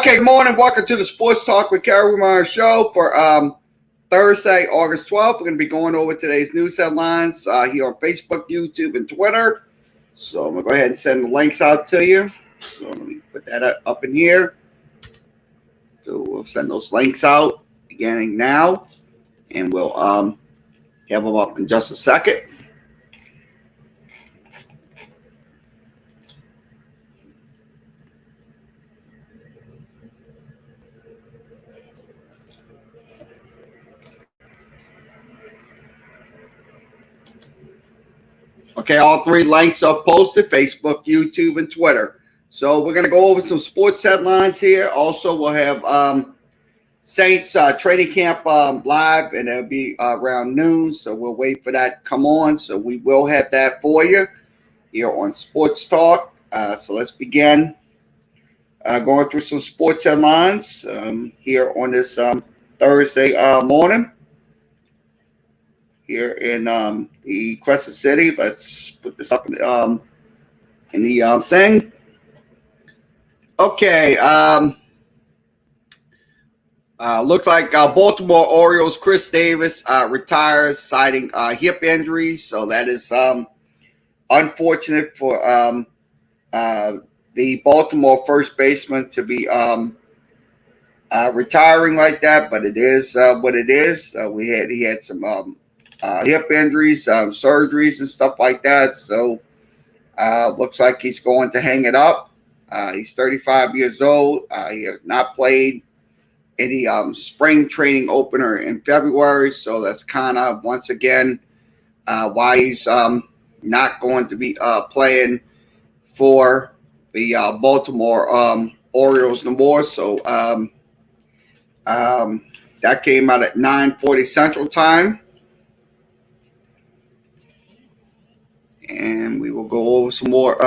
Okay, good morning. Welcome to the Sports Talk with Kerry Wehmeyer show for Thursday, August 12th. We're going to be going over today's news headlines here on Facebook, YouTube, and Twitter. So I'm going to go ahead and send the links out to you. So let me put that up in here. So we'll send those links out beginning now, and we'll have them up in just a second. Okay, all three links are posted: Facebook, YouTube, and Twitter. So we're going to go over some sports headlines here. Also, we'll have Saints training camp live, and it'll be around noon. So we'll wait for that to come on. So we will have that for you here on Sports Talk. So let's begin going through some sports headlines here on this Thursday morning. Here in the Crescent City. Let's put this up in the thing. Okay. Looks like Baltimore Orioles Chris Davis retires, citing hip injuries. So that is unfortunate for the Baltimore first baseman to be retiring like that. But it is what it is. He had some hip injuries, surgeries, and stuff like that. So looks like he's going to hang it up. He's 35 years old. He has not played any spring training opener in February. So that's kind of, once again, why he's not going to be playing for the Baltimore Orioles no more. So that came out at 9:40 Central Time. And we will go over some more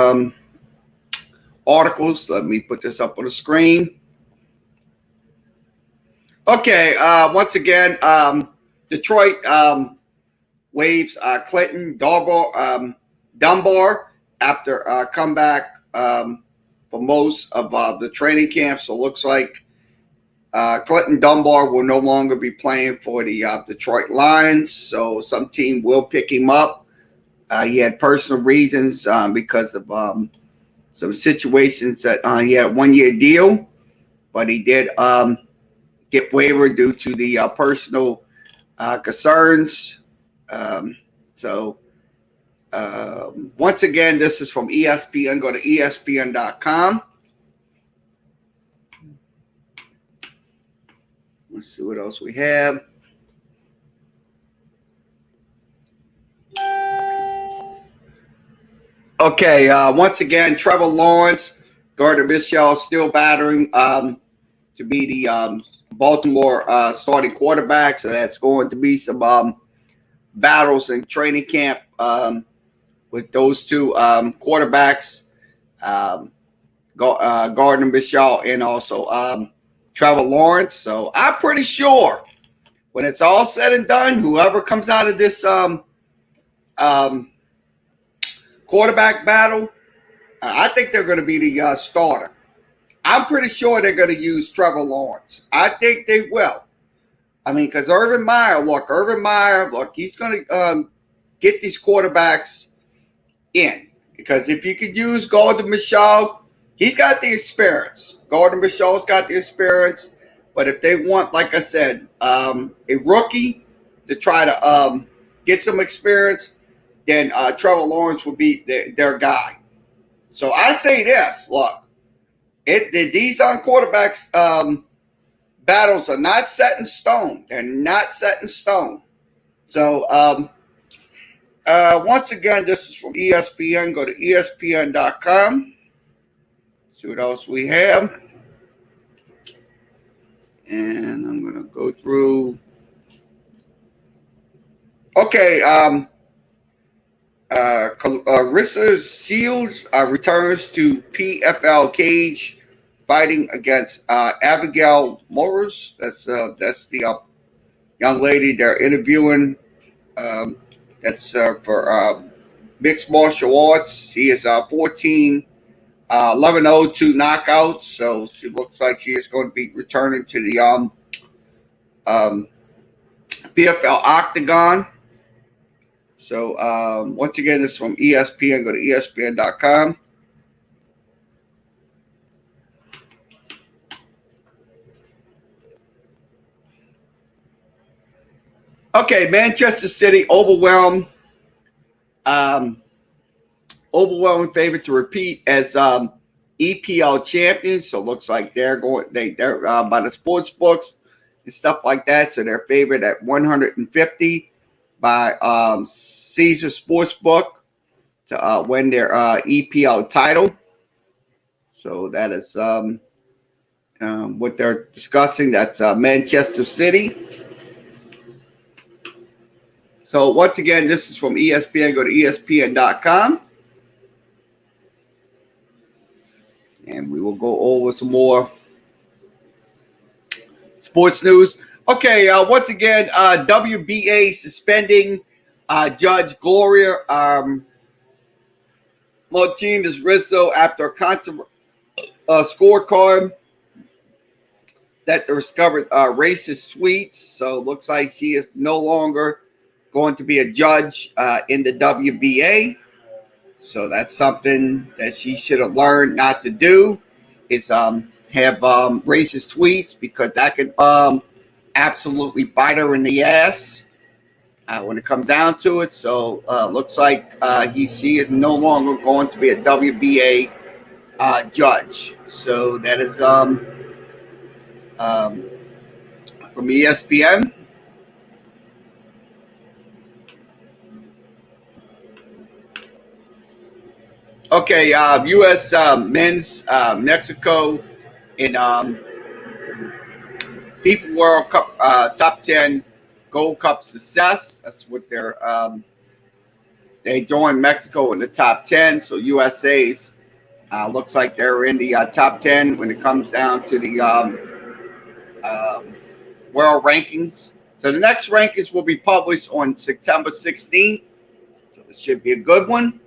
articles. Let me put this up on the screen. Okay, once again, Detroit waives Clinton Dunbar after a comeback for most of the training camp. So it looks like Clinton Dunbar will no longer be playing for the Detroit Lions. So some team will pick him up. He had personal reasons because of some situations that he had a 1-year deal, but he did get waived due to the personal concerns. So once again, this is from ESPN. Go to ESPN.com. Let's see what else we have. Okay, once again, Trevor Lawrence, Gardner Minshew still battering to be the Baltimore starting quarterback. So that's going to be some battles in training camp with those two quarterbacks, Gardner Minshew and also Trevor Lawrence. So I'm pretty sure when it's all said and done, whoever comes out of this quarterback battle, I think they're going to be the starter. I'm pretty sure they're going to use Trevor Lawrence. I think they will. I mean, because Urban Meyer, he's going to get these quarterbacks in. Because if you could use Gardner Minshew, he's got the experience. Gardner Minshew's got the experience. But if they want, like I said, a rookie to try to get some experience, then Trevor Lawrence will be their guy. So I say this, look, these on quarterbacks battles are not set in stone. They're not set in stone. So once again, this is from ESPN. Go to ESPN.com. See what else we have. And I'm going to go through. Okay, Carissa Shields returns to PFL cage, fighting against Abigail Morris. That's the young lady they're interviewing. That's for mixed martial arts. She is 14 11-0, 2 knockouts. So she looks like she is going to be returning to the um, PFL Octagon. So once again, it's from ESPN. Go to ESPN.com. Okay, Manchester City overwhelming favorite to repeat as EPL champions. So it looks like they're by the sports books and stuff like that. So they're favored at 150 by Caesar Sportsbook to win their EPL title. So that is what they're discussing. That's Manchester City. So once again, this is from ESPN. Go to ESPN.com. And we will go over some more sports news. Okay, once again, WBA suspending Judge Gloria Martinez Rizzo after a scorecard that discovered racist tweets. So it looks like she is no longer going to be a judge in the WBA. So that's something that she should have learned not to do, is have racist tweets, because that could absolutely bite her in the ass when it comes down to it. So looks like she is no longer going to be a WBA judge. So that is from ESPN. Okay, U.S. men's Mexico in FIFA World Cup top 10 Gold Cup success. That's what they joined Mexico in the top 10. So USA's looks like they're in the top 10 when it comes down to the world rankings. So the next rankings will be published on September 16th. So it should be a good one.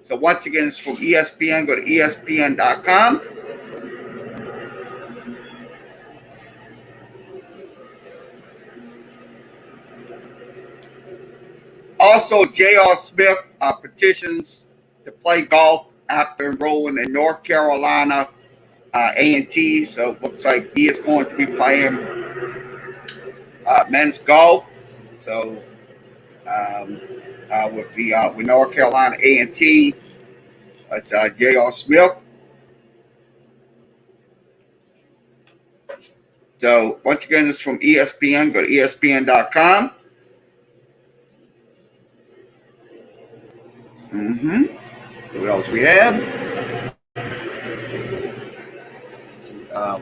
So once again, it's from ESPN. Go to ESPN.com. Also, J.R. Smith petitions to play golf after enrolling in North Carolina A&T. So it looks like he is going to be playing men's golf. So with North Carolina A&T, that's J.R. Smith. So once again, it's from ESPN. Go to ESPN.com. What else we have?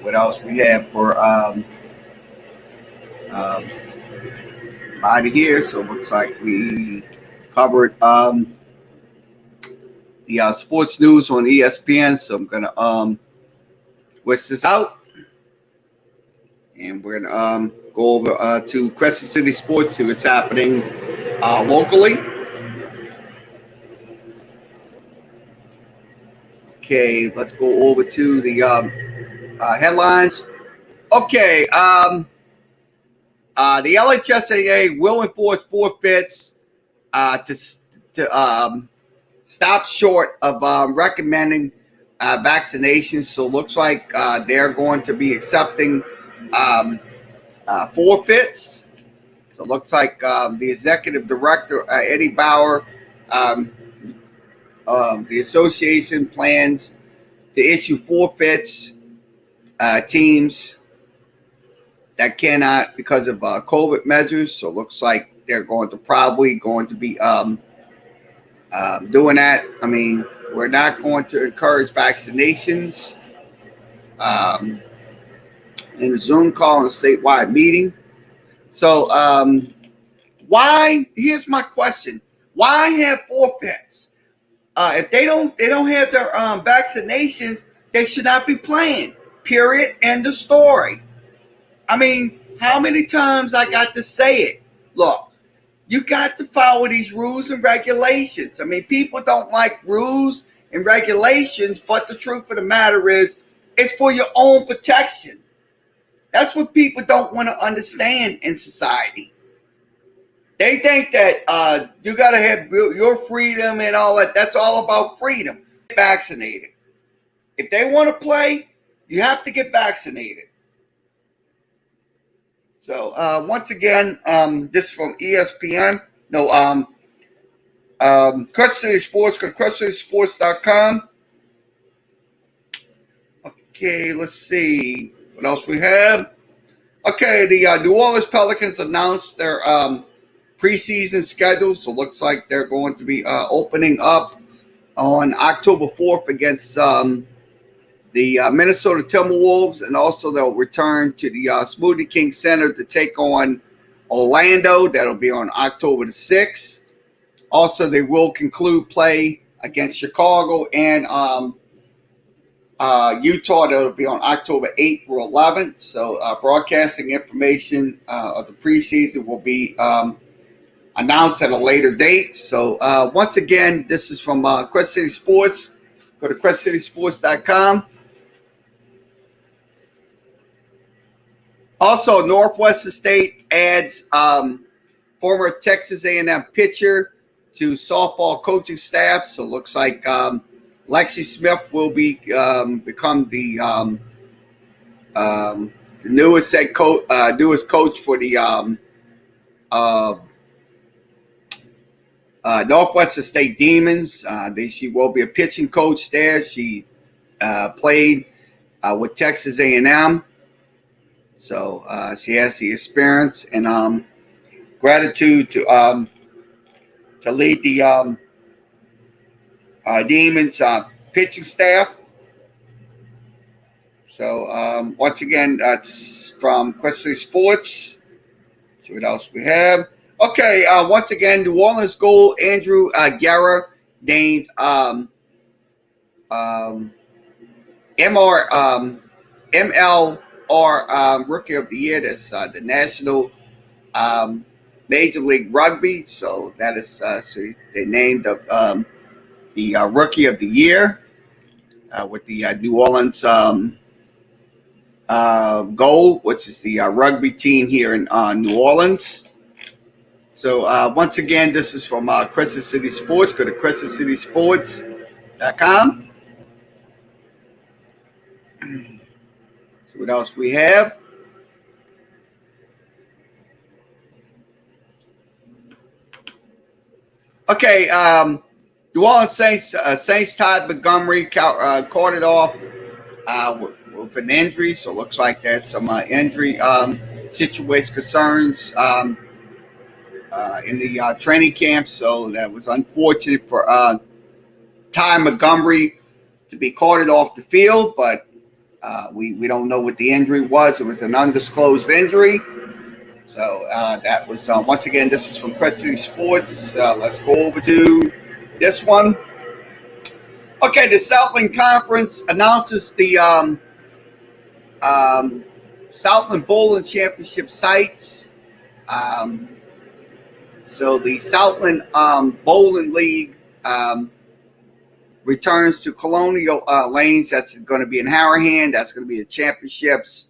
What else we have for body here? So it looks like we covered the sports news on ESPN. So I'm gonna switch this out, and we're gonna go over to Crescent City Sports, see what's happening locally. Okay, let's go over to the headlines. Okay, the LHSAA will enforce forfeits to stop short of recommending vaccinations. So it looks like they're going to be accepting forfeits. So it looks like the executive director, Eddie Bauer, the association plans to issue forfeits teams that cannot, because of COVID measures. So it looks like they're going to be doing that. I mean, we're not going to encourage vaccinations in a Zoom call in a statewide meeting. So here's my question: why have forfeits? If they don't have their vaccinations, they should not be playing. Period. End of story. I mean, how many times I got to say it? Look, you got to follow these rules and regulations. I mean, people don't like rules and regulations, but the truth of the matter is, it's for your own protection. That's what people don't want to understand in society. They think that you got to have your freedom and all that. That's all about freedom. Get vaccinated. If they want to play, you have to get vaccinated. So once again, this is from ESPN. No, Crescent City Sports. Go to CrescentCitySports.com. Okay, let's see what else we have. Okay, the New Orleans Pelicans announced their preseason schedule. So it looks like they're going to be opening up on October 4th against the Minnesota Timberwolves, and also they'll return to the Smoothie King Center to take on Orlando. That'll be on October the 6th. Also, they will conclude play against Chicago and Utah. That'll be on October 8th through 11th. So broadcasting information of the preseason will be announced at a later date. So once again, this is from Crescent City Sports. Go to CrescentCitySports.com. Also, Northwestern State adds former Texas A&M pitcher to softball coaching staff. So it looks like Lexi Smith will be become the newest head coach, newest coach for the Northwestern State Demons. She will be a pitching coach there. She played with Texas A&M. So she has the experience and gratitude to lead the Demons pitching staff. So once again, that's from Quest City Sports. See what else we have. Okay, once again, New Orleans Gold Andrew Guerra named MLR Rookie of the Year. That's the National Major League Rugby. So that is so they named the Rookie of the Year with the New Orleans Gold, which is the rugby team here in New Orleans. So once again, this is from Crescent City Sports. Go to CrescentCitySports.com. See what else we have. Okay, New Orleans Saints Todd Montgomery caught it off with an injury. So it looks like there's some injury situation concerns in the training camp. So that was unfortunate for Ty Montgomery to be carted off the field, but we don't know what the injury was. It was an undisclosed injury. So that was, once again, this is from Crescent City Sports. Let's go over to this one. Okay, the Southland Conference announces the Southland Bowling Championship sites. So the Southland Bowling League returns to Colonial Lanes. That's going to be in Harahan. That's going to be the championships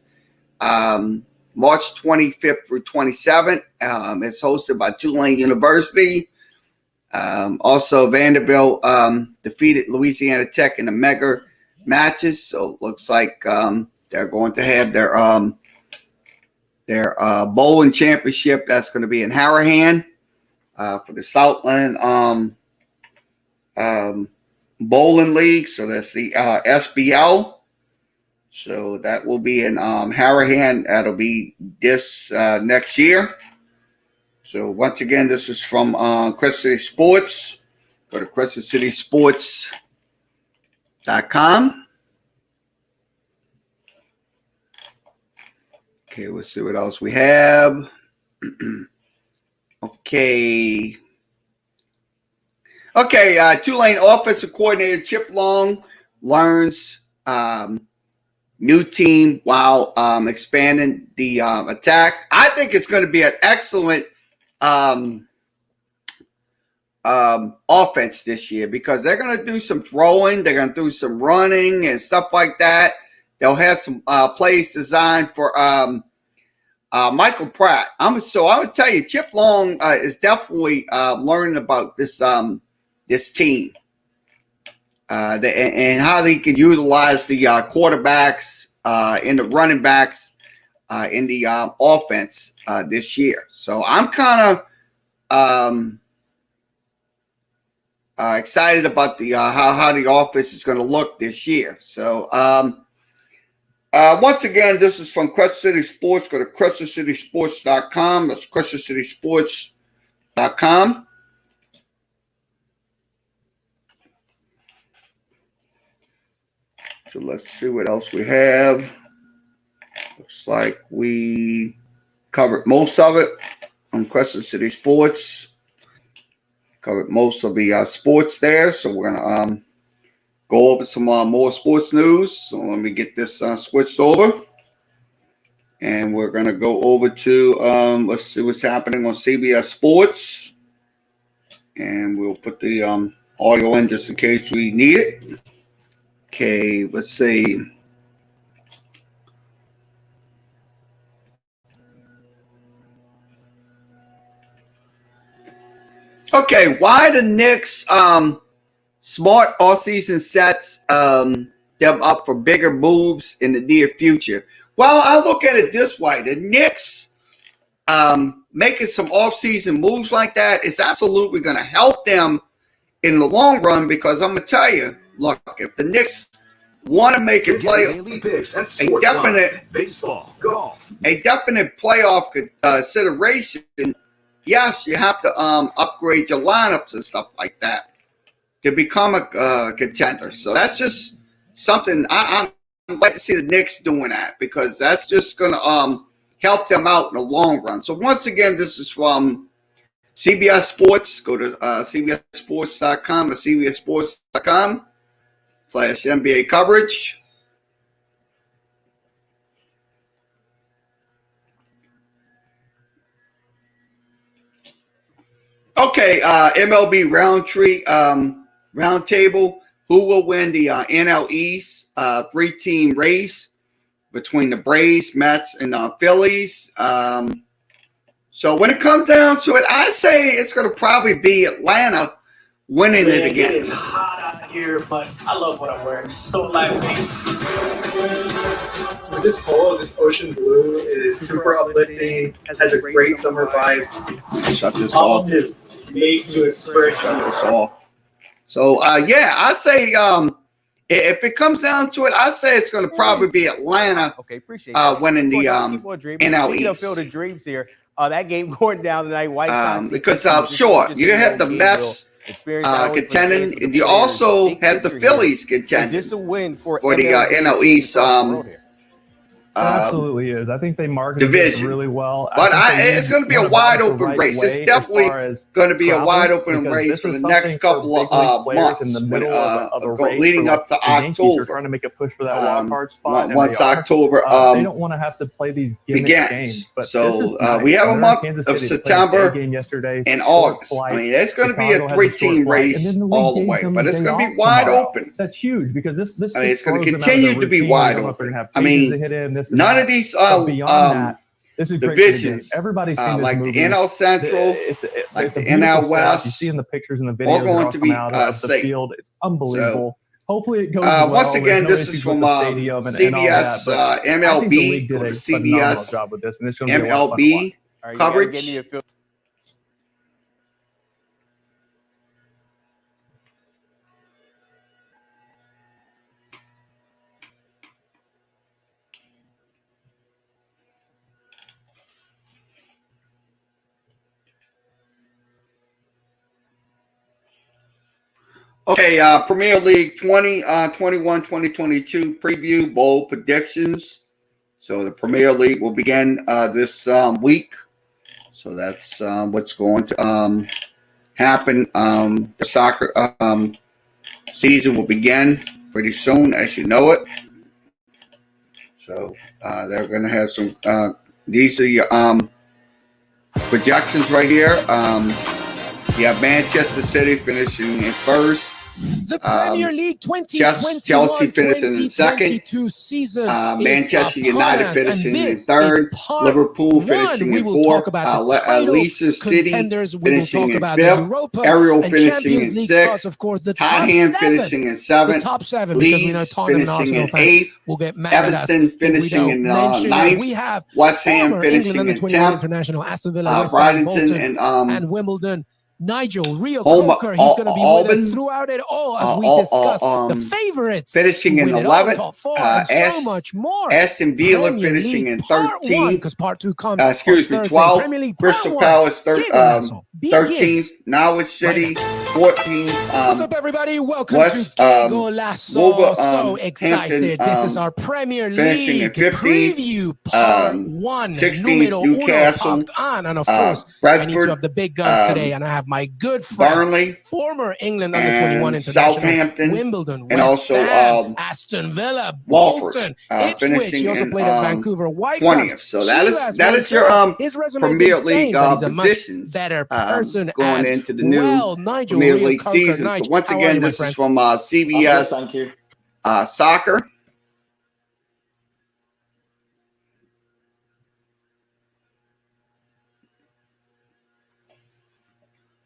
March 25th through 27th. It's hosted by Tulane University. Also, Vanderbilt defeated Louisiana Tech in the mega matches. So it looks like they're going to have their bowling championship. That's going to be in Harahan for the Southland Bowling League. So that's the SBL. So that will be in Harahan. That'll be this next year. So once again, this is from Crescent City Sports. Go to CrescentCitySports.com. Okay, let's see what else we have. Okay. Tulane offensive coordinator Chip Long learns new team while expanding the attack. I think it's going to be an excellent offense this year because they're going to do some throwing, they're going to do some running and stuff like that. They'll have some plays designed for Michael Pratt. I would tell you, Chip Long is definitely learning about this team and how they can utilize the quarterbacks and the running backs in the offense this year. So I'm kind of excited about the how the offense is going to look this year. So once again, this is from Crescent City Sports. Go to crescentcitysports.com. That's crescentcitysports.com. So let's see what else we have. Looks like we covered most of it on Crescent City Sports. Covered most of the sports there. So we're going to go over some more sports news. So let me get this switched over. And we're going to go over to, let's see what's happening on CBS Sports. And we'll put the audio in just in case we need it. Okay, let's see. Okay, why the Knicks smart offseason sets them up for bigger moves in the near future? Well, I look at it this way. The Knicks making some offseason moves like that is absolutely going to help them in the long run because I'm going to tell you, look, if the Knicks want to make a definite baseball, golf, a definite playoff consideration, yes, you have to upgrade your lineups and stuff like that to become a contender. So that's just something I'm glad to see the Knicks doing that because that's just going to help them out in the long run. So once again, this is from CBS Sports. Go to cbssports.com or cbssports.com/NBA coverage. Okay, MLB roundtable. Who will win the NL East 3-team race between the Braves, Mets, and Phillies? So when it comes down to it, I say it's going to probably be Atlanta winning it again. It is hot out here, but I love what I'm wearing. It's so lively. This polo, this ocean blue, is super uplifting. Has a great summer vibe. Shut this All off. new, made to express. Shut this off. So yeah, I say if it comes down to it, I'd say it's going to probably be Atlanta. Okay, appreciate that. Winning the NL East. Field of dreams here. That game going down tonight. White Sox because sure, you have the Mets contending, and you also have the Phillies contending. Is this a win for the NL East? Absolutely is. I think they marketed it really well. But it's going to be a wide open race. It's definitely going to be a wide open race for the next couple of months in the middle of a race leading up to October. Are trying to make a push for that wild card spot. Once October they don't want to have to play these gimmick games. But so we have a month of September and August. I mean, it's going to be a 3-team race all the way, but it's going to be wide open. That's huge because this. I mean, it's going to continue to be wide open. I mean, none of these this is divisions, everybody's seen like this the NL Central, like the NL West, you see in the pictures and the videos, are going to be out of the field. It's unbelievable. So, hopefully it goes well. Once again, this is from CBS MLB. Go to CBS job with this, and it's MLB coverage. Okay, Premier League 2021-2022 preview bowl predictions. So the Premier League will begin this week. So that's what's going to happen. The soccer season will begin pretty soon, as you know it. So they're going to have some. These are your projections right here. You have Manchester City finishing in first. The Premier League Chelsea finishing in second. 2021-2022 season Manchester is United upon us, finishing and in this third. is part Liverpool one. finishing We in will fourth. talk about the title Leicester City contenders. We will finishing talk in about the fifth. Europa Ariel and finishing Champions in League sixth. spots, of course. The top Tottenham seven. finishing in The seventh. top seven, because we know Leeds Tottenham and finishing Arsenal in fans eighth. will get mad at us Everton if we finishing don't in mention that ninth. we have West Ham former England finishing under in 21 10th. international Aston Villa, West Ham, Brighton Bolton, and Wimbledon. Nigel Rio Coker, he's going to be with us throughout it all as we discuss the favorites finishing in 11th, 11th. top four, and so much more. Aston Villa Premier finishing League in part 13th. because part two comes Excuse on me, Thursday. 12th. Premier League Crystal part Palace, Cable 13th. Norwich City, 14th. What's up, everybody? Welcome West, to Gego Lasso. So excited. Hampton, this is our Premier finishing in League 15th. preview part 1. 16th, Numero Newcastle, uno popped on. And of course, I need to Bradford, have the big guns today. And I have my good friend, Burnley, former England under 21 and international, Southampton, Wimbledon, and West also Ham, Aston Villa, Watford, Bolton, Ipswich. finishing He also in played at Vancouver Whitecaps. 20th. So that is your his resume Premier is insane, League but he's a much positions better person going as into the new well. Nigel Premier Rio League Coker. season. Nigel, So once how are again, you, my this friend? is from CBS thank you. Soccer.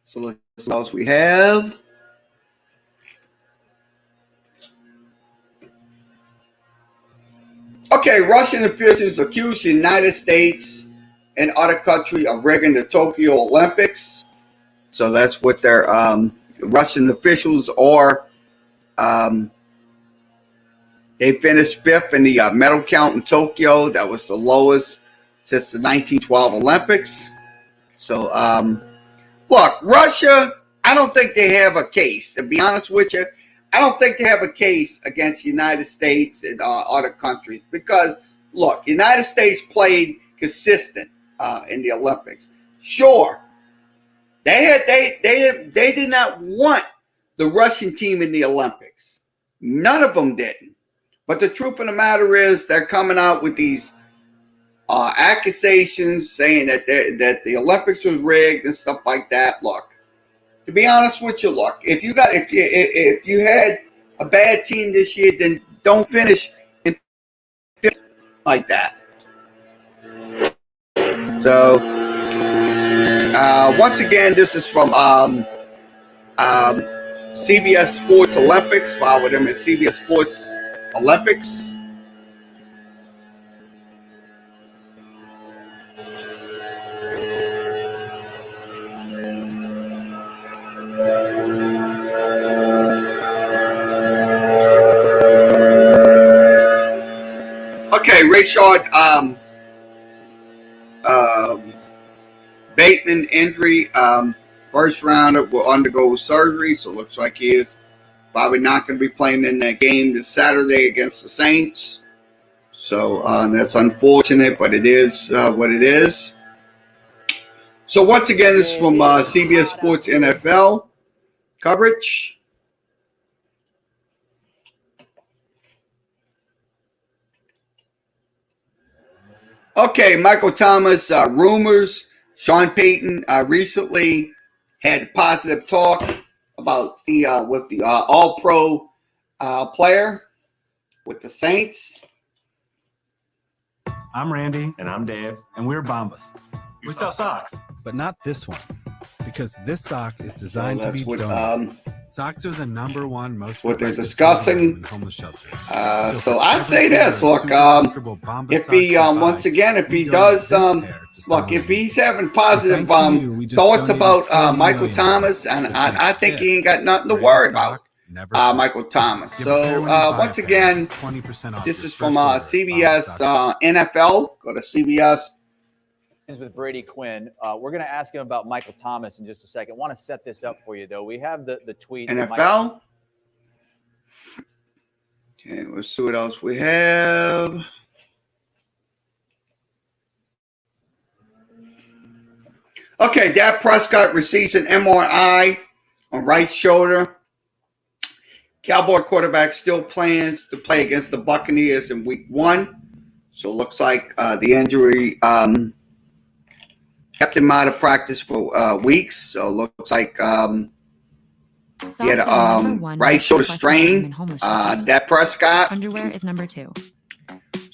So let's see what else we have. Okay, Russian officials accuse the United States and other countries of rigging the Tokyo Olympics. So that's what their Russian officials are. They finished fifth in the medal count in Tokyo. That was the lowest since the 1912 Olympics. So, look, Russia, I don't think they have a case. To be honest with you, I don't think they have a case against the United States and other countries because, look, the United States played consistent in the Olympics. Sure, they did not want the Russian team in the Olympics. None of them didn't. But the truth of the matter is they're coming out with these accusations saying that the Olympics was rigged and stuff like that. Look, to be honest with you, look, if you had a bad team this year, then don't finish in fifth like that. So once again, this is from CBS Sports Olympics. Follow them at CBS Sports Olympics. Okay, Rashard Bateman injury. First rounder will undergo surgery, so it looks like he is probably not going to be playing in that game this Saturday against the Saints. So that's unfortunate, but it is what it is. So once again, this is from CBS Sports NFL coverage. Okay, Michael Thomas rumors. Sean Payton recently had positive talk about the with the All-Pro player with the Saints. I'm Randy. And I'm Dave. And we're Bombas. We sell socks. But not this one, because this sock is designed to be donated. Socks are the #1 most what they're requested discussing. in homeless shelters. So I'd say this: look, if he once again, if he does, look, if he's having positive thoughts about Michael Thomas, and I think he ain't got nothing to worry about. Michael Thomas. So once again, this is from CBS NFL. Go to CBS. With Brady Quinn. We're going to ask him about Michael Thomas in just a second. I want to set this up for you, though. We have the tweet. NFL. Okay, let's see what else we have. Okay, Dak Prescott receives an MRI on right shoulder. Cowboy quarterback still plans to play against the Buccaneers in Week 1. So it looks like the injury kept him out of practice for weeks. So it looks like he had a right shoulder strain. Dak Prescott. Underwear is number 2.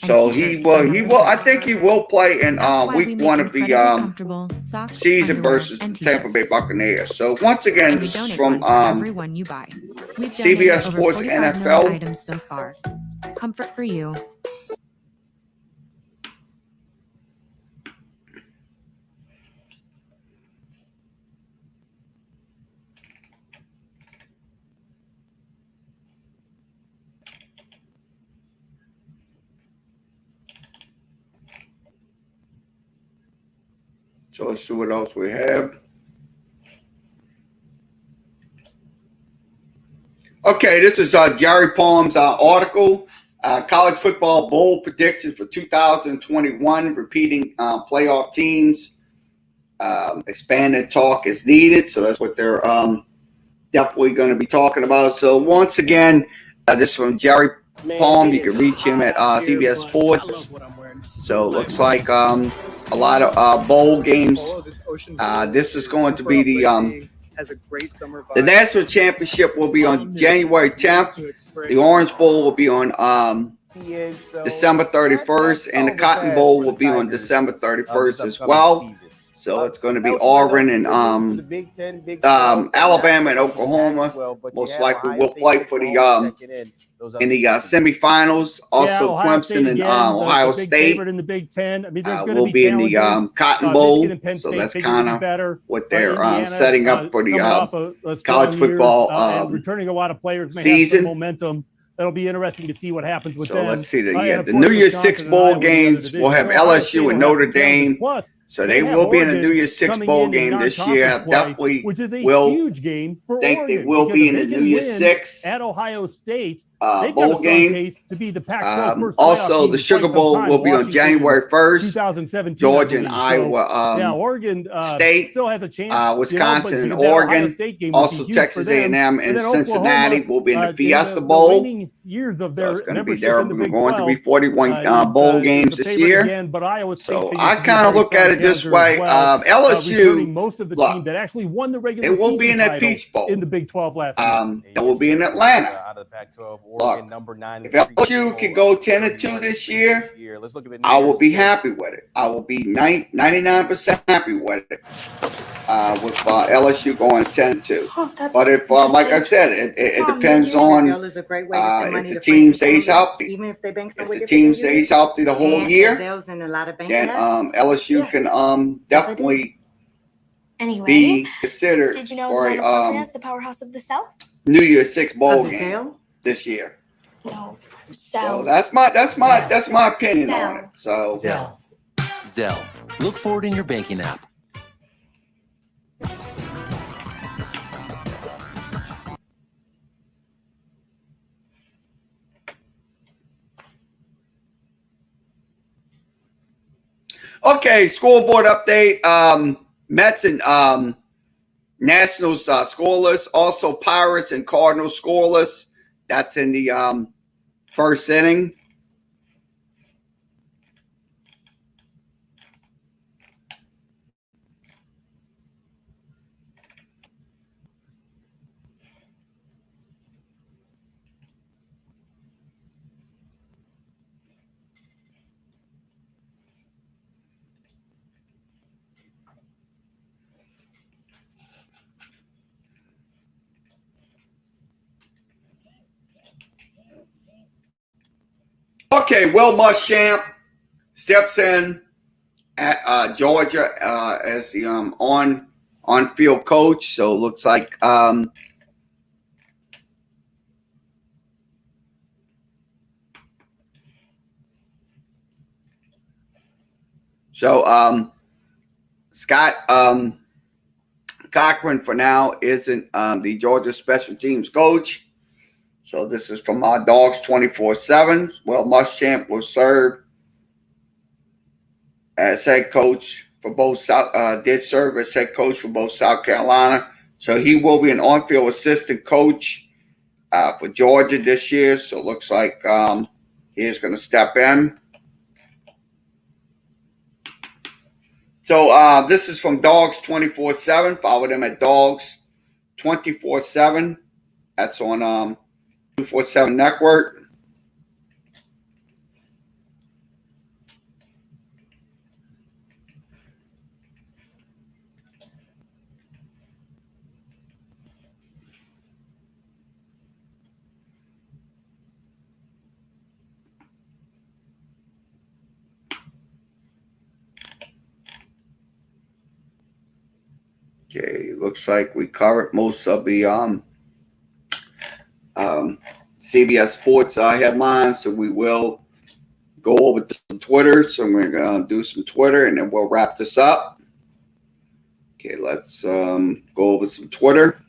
So he will. I think he will play in week 1 of the season versus the Tampa Bay Buccaneers. So once again, this is from CBS Sports NFL. Items so far. Comfort for you. So let's see what else we have. Okay, this is Jerry Palm's article. College football bowl predictions for 2021, repeating playoff teams. Expanded talk is needed. So that's what they're definitely going to be talking about. So once again, this is from Jerry Palm. You can reach him at CBS Sports. So it looks like a lot of bowl games. This is going to be the National Championship will be on January 10th. The Orange Bowl will be on December 31st, and the Cotton Bowl will be on December 31st as well. So it's going to be Auburn and Alabama and Oklahoma. Most likely will play for the in the semifinals. Also, Clemson and Ohio State in the Big Ten. I mean, will be in the Cotton Bowl. So that's kind of what they're setting up for the college football returning a lot of players may season. Have some momentum. That'll be interesting to see what happens with so them. Let's see the New Year's Six bowl games. We'll have LSU and Notre Dame. Plus, so they will be in the New Year's Six bowl game this year. Definitely which is a will huge game for think Oregon, they will be in the New Year's Six at Ohio State. Bowl game. To be the also, the Sugar Bowl will be on January 1st. 2017. Georgia and Iowa. Oregon State still has a chance. Wisconsin and Oregon. Also, Texas A&M and Cincinnati will be in the Fiesta Bowl. Years of their it's going to be there. We're going to be 41 bowl games this year. Again, but Iowa State so I kind of look at it this way. LSU, most of the team that actually won the regular it will be in that Peach Bowl in the Big 12 last year. It will be in Atlanta. Out of the Pac-12, Look, number 9. If LSU can go 10-2 this year, let's look at the I will be happy with it. I will be 99% happy with it. With LSU going 10-2. Oh, but if, like I said, it depends on if the team stays healthy. Even if they bank if the team stays healthy the whole year, then LSU can definitely be considered did you know for as the powerhouse of the South? New Year's Six bowl game this year. No, so that's my opinion on it. So Zelle. Look for it in your banking app. Okay, scoreboard update. Mets and Nationals scoreless. Also, Pirates and Cardinals scoreless. That's in the first inning. Okay, Will Muschamp steps in at Georgia as the on-field coach. So it looks like Scott Cochran for now isn't the Georgia special teams coach. So this is from Dogs 24/7. Well, Muschamp will serve as head coach for both did serve as head coach for both South Carolina. So he will be an on-field assistant coach for Georgia this year. So it looks like he is going to step in. So this is from Dogs 24/7. Follow them at Dogs 24/7. That's on 247 Network. Okay, looks like we covered most of the CBS Sports headlines, so we will go over some Twitter. So we're going to do some Twitter, and then we'll wrap this up. Okay, let's go over some Twitter.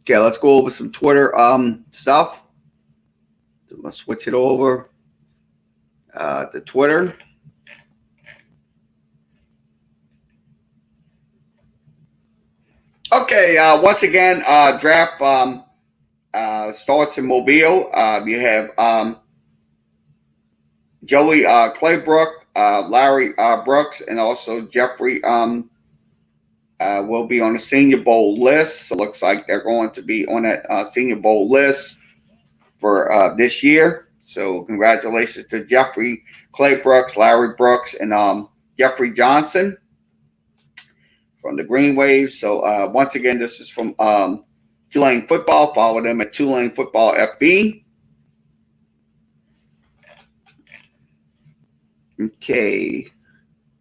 Okay, let's go over some Twitter stuff. So let's switch it over to Twitter. Okay, once again, draft starts in Mobile. You have Joey Claybrook, Larry Brooks, and also Jeffrey will be on the Senior Bowl list. So it looks like they're going to be on that Senior Bowl list for this year. So congratulations to Jeffrey Claybrooks, Larry Brooks, and Jeffrey Johnson from the Green Wave. So once again, this is from Tulane Football. Follow them at Tulane Football FB. Okay.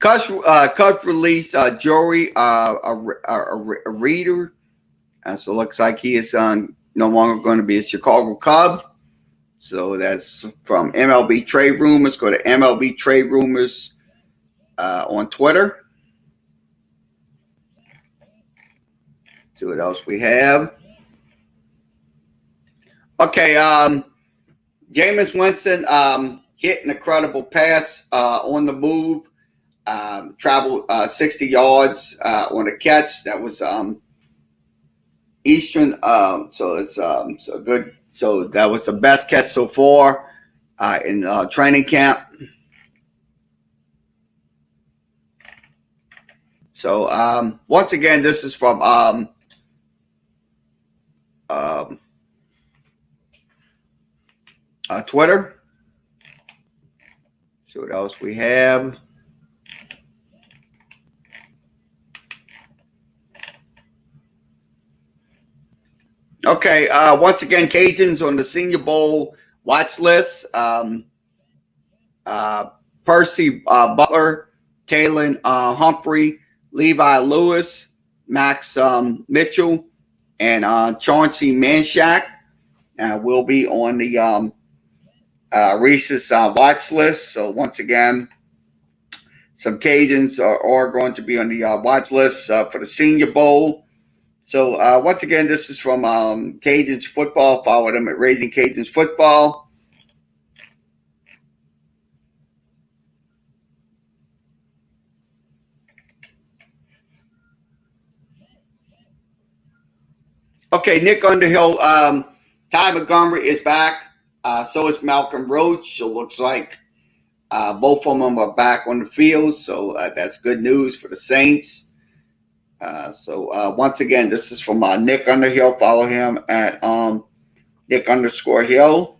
Cubs release Joey a reader. So it looks like he is no longer going to be a Chicago Cub. So that's from MLB Trade Rumors. Go to MLB Trade Rumors on Twitter. See what else we have. Okay, Jameis Winston hit an incredible pass on the move. Traveled 60 yards on a catch. That was Eastern. So it's so good. So that was the best catch so far in training camp. So once again, this is from Twitter. See what else we have. Okay, once again, Cajuns on the Senior Bowl watch list. Percy Butler, Kalen Humphrey, Levi Lewis, Max Mitchell, and Chauncey Manshak will be on the Reese's watch list. So once again, some Cajuns are going to be on the watch list for the Senior Bowl. So once again, this is from Cajuns Football. Follow them at Raising Cajuns Football. Okay, Nick Underhill. Ty Montgomery is back. So is Malcolm Roach. So it looks like both of them are back on the field. So that's good news for the Saints. So once again, this is from Nick Underhill. Follow him at Nick_Hill.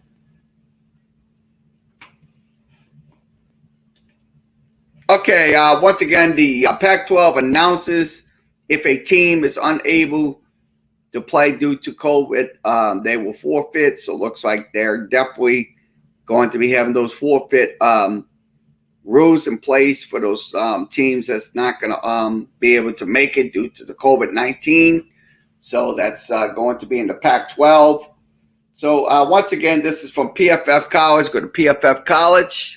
Okay, once again, the Pac-12 announces if a team is unable to play due to COVID, they will forfeit. So it looks like they're definitely going to be having those forfeit rules in place for those teams that's not going to be able to make it due to the COVID-19. So that's going to be in the Pac-12. So once again, this is from PFF College. Go to PFF College.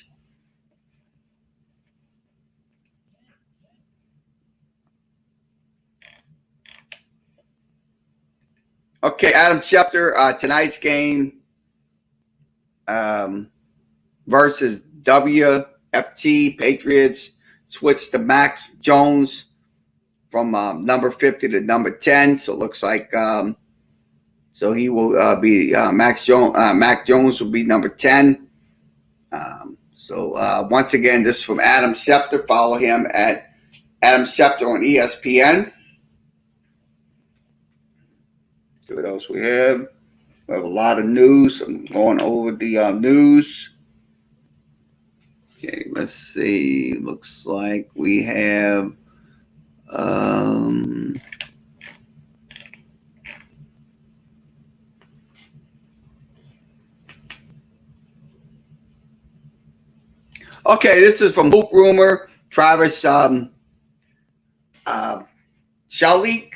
Okay, Adam Schefter, tonight's game versus WFT Patriots switched to Mac Jones from number 50 to number 10. So it looks like So he will be Mac Jones will be number 10. Once again, this is from Adam Schefter. Follow him at Adam Schefter on ESPN. See what else we have. We have a lot of news. I'm going over the news. Okay, let's see. Looks like we have okay, this is from Hoop Rumor. Travis Shalik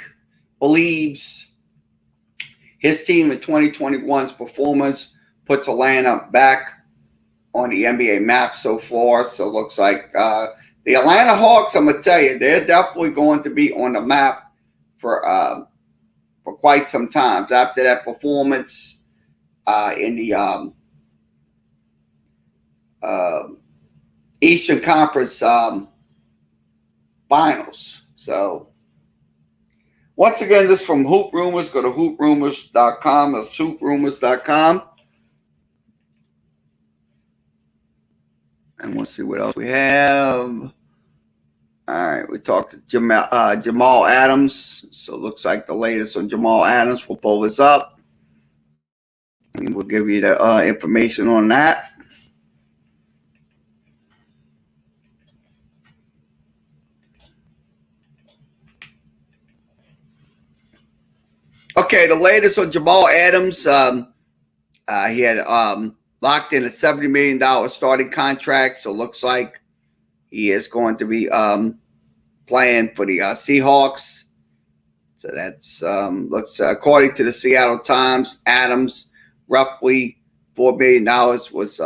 believes his team in 2021's performance puts Atlanta back on the NBA map so far. So it looks like the Atlanta Hawks, I'm going to tell you, they're definitely going to be on the map for quite some time. After that performance in the Eastern Conference Finals. So once again, this is from Hoop Rumors. Go to hooprumors.com. That's hooprumors.com. And we'll see what else we have. All right, we talked to Jamal Adams. So it looks like the latest on Jamal Adams. We'll pull this up. And we'll give you the information on that. Okay, the latest on Jamal Adams. He had locked in a $70 million starting contract. So it looks like he is going to be playing for the Seahawks. So that's looks according to the Seattle Times, Adams roughly $4 million was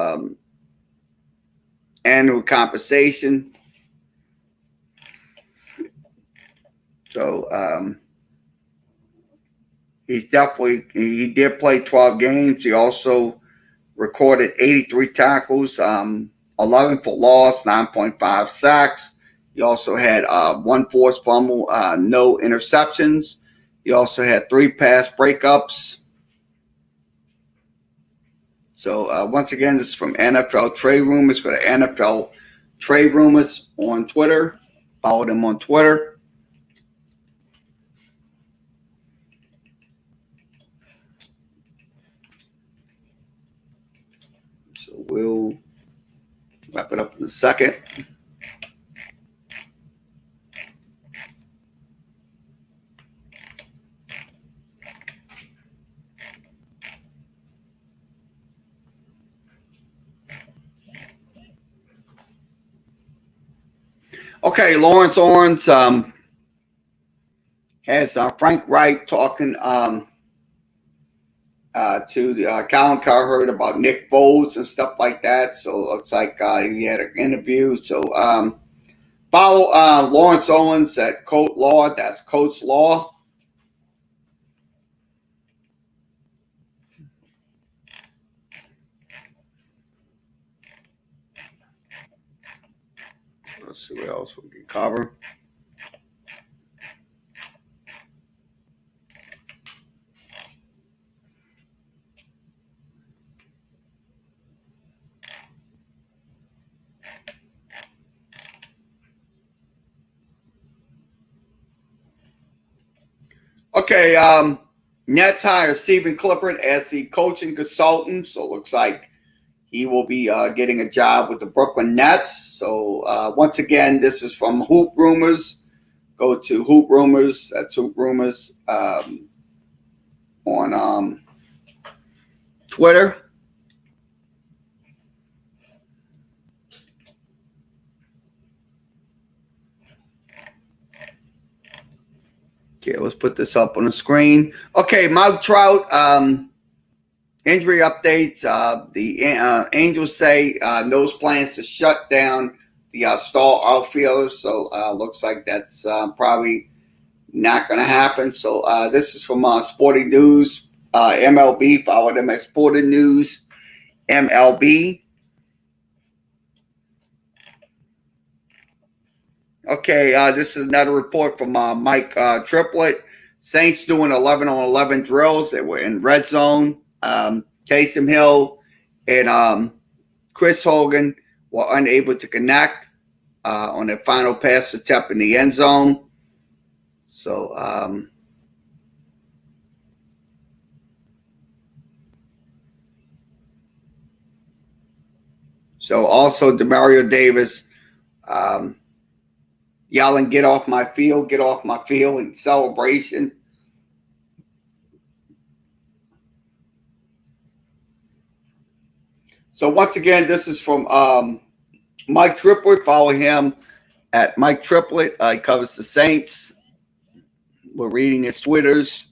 annual compensation. So he did play 12 games. He also recorded 83 tackles, 11 for loss, 9.5 sacks. He also had 1 forced fumble, no interceptions. He also had 3 pass breakups. So once again, this is from NFL Trade Rumors. Go to NFL Trade Rumors on Twitter. Follow them on Twitter. So we'll wrap it up in a second. Okay, Lawrence Orange has Frank Wright talking to the Colin Cowherd about Nick Foles and stuff like that. So it looks like he had an interview. So follow Lawrence Owens at Coach Law. That's Coach Law. Let's see what else we can cover. Okay, Nets hire Stephen Clifford as the coaching consultant. So it looks like he will be getting a job with the Brooklyn Nets. So once again, this is from Hoop Rumors. Go to Hoop Rumors. That's Hoop Rumors on Twitter. Okay, let's put this up on the screen. Okay, Mike Trout, injury updates. The Angels say those plans to shut down the star outfielders. So looks like that's probably not going to happen. So this is from Sporting News, MLB. Follow them at Sporting News, MLB. Okay, this is another report from Mike Triplett. Saints doing 11-on-11 drills. They were in red zone. Taysom Hill and Chris Hogan were unable to connect on their final pass attempt in the end zone. So, also Demario Davis yelling, get off my field in celebration. So once again, this is from Mike Triplett. Follow him at Mike Triplett. He covers the Saints. We're reading his Twitters,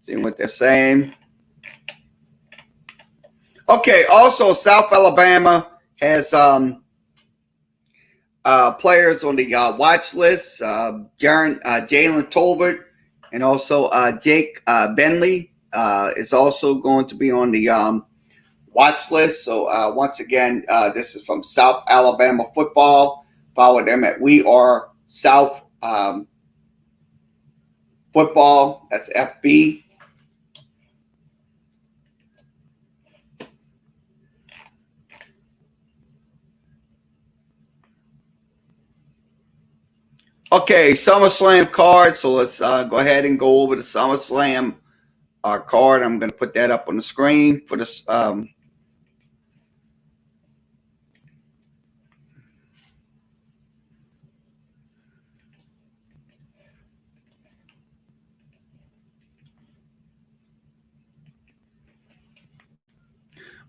seeing what they're saying. Okay, also South Alabama has players on the watch list. Jalen Tolbert and also Jake Bentley is also going to be on the watch list. So once again, this is from South Alabama Football. Follow them at We Are South Football. That's FB. Okay, SummerSlam card. So let's go ahead and go over the SummerSlam card. I'm going to put that up on the screen for this.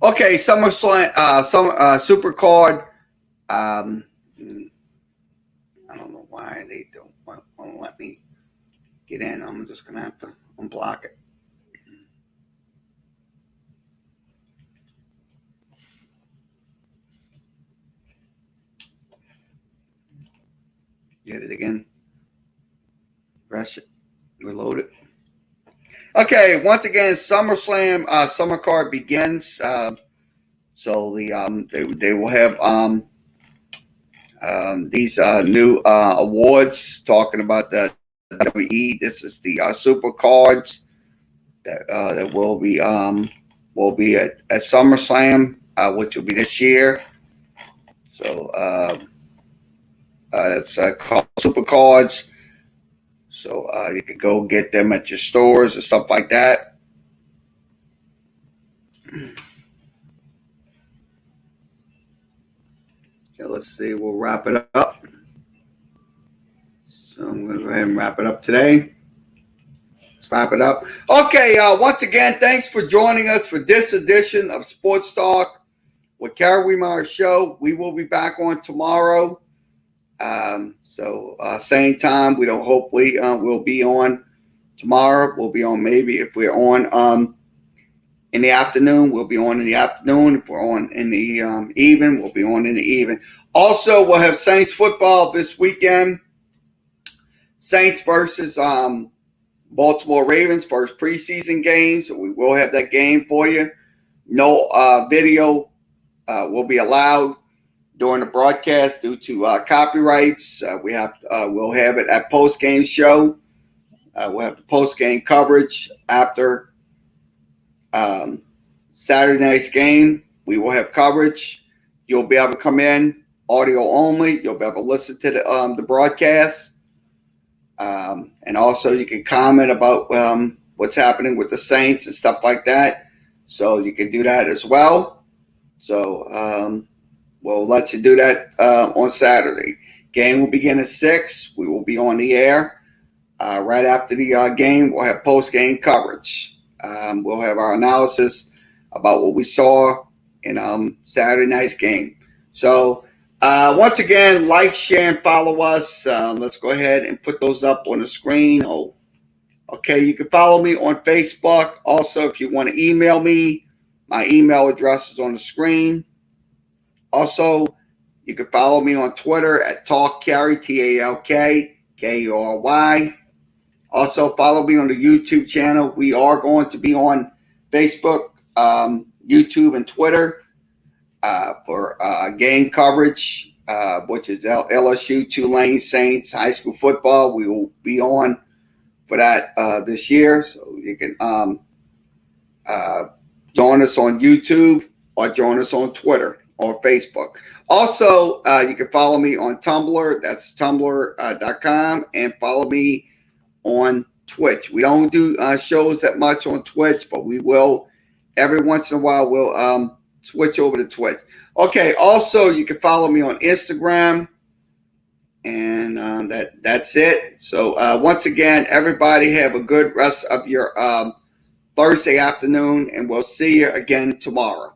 Okay, SummerSlam, Super Card. I don't know why they don't want to let me get in. I'm just going to have to unblock it. Get it again. Press it. Reload it. Okay, once again, SummerSlam Summer Card begins. So they will have these new awards talking about the WWE. This is the Super Cards that will be at SummerSlam, which will be this year. So it's called Super Cards. So you can go get them at your stores and stuff like that. Okay, let's see. We'll wrap it up. So I'm going to go ahead and wrap it up today. Let's wrap it up. Okay, once again, thanks for joining us for this edition of Sports Talk with Kerry Wehmeyer Show. We will be back on tomorrow. Same time. We don't hope we'll be on tomorrow. We'll be on maybe if we're on in the afternoon, we'll be on in the afternoon. If we're on in the evening, we'll be on in the evening. Also, we'll have Saints football this weekend. Saints versus Baltimore Ravens, first preseason game. So we will have that game for you. No video will be allowed during the broadcast due to copyrights. We'll have it at post-game show. We'll have the post-game coverage after Saturday night's game. We will have coverage. You'll be able to come in audio only. You'll be able to listen to the broadcast. And also you can comment about what's happening with the Saints and stuff like that. So you can do that as well. So we'll let you do that on Saturday. Game will begin at 6. We will be on the air. Right after the game, we'll have post-game coverage. We'll have our analysis about what we saw in Saturday night's game. So once again, like, share, and follow us. Let's go ahead and put those up on the screen. Oh, okay. You can follow me on Facebook. Also, if you want to email me, my email address is on the screen. Also, you can follow me on Twitter at TalkKerry, TalkKerry. Also, follow me on the YouTube channel. We are going to be on Facebook, YouTube, and Twitter for game coverage, which is LSU, Tulane Saints, high school football. We will be on for that this year. So you can join us on YouTube or join us on Twitter or Facebook. Also, you can follow me on Tumblr. That's tumblr.com, and follow me on Twitch. We don't do shows that much on Twitch, but we will every once in a while. We'll switch over to Twitch. Okay. Also, you can follow me on Instagram, and that's it. So once again, everybody have a good rest of your Thursday afternoon, and we'll see you again tomorrow.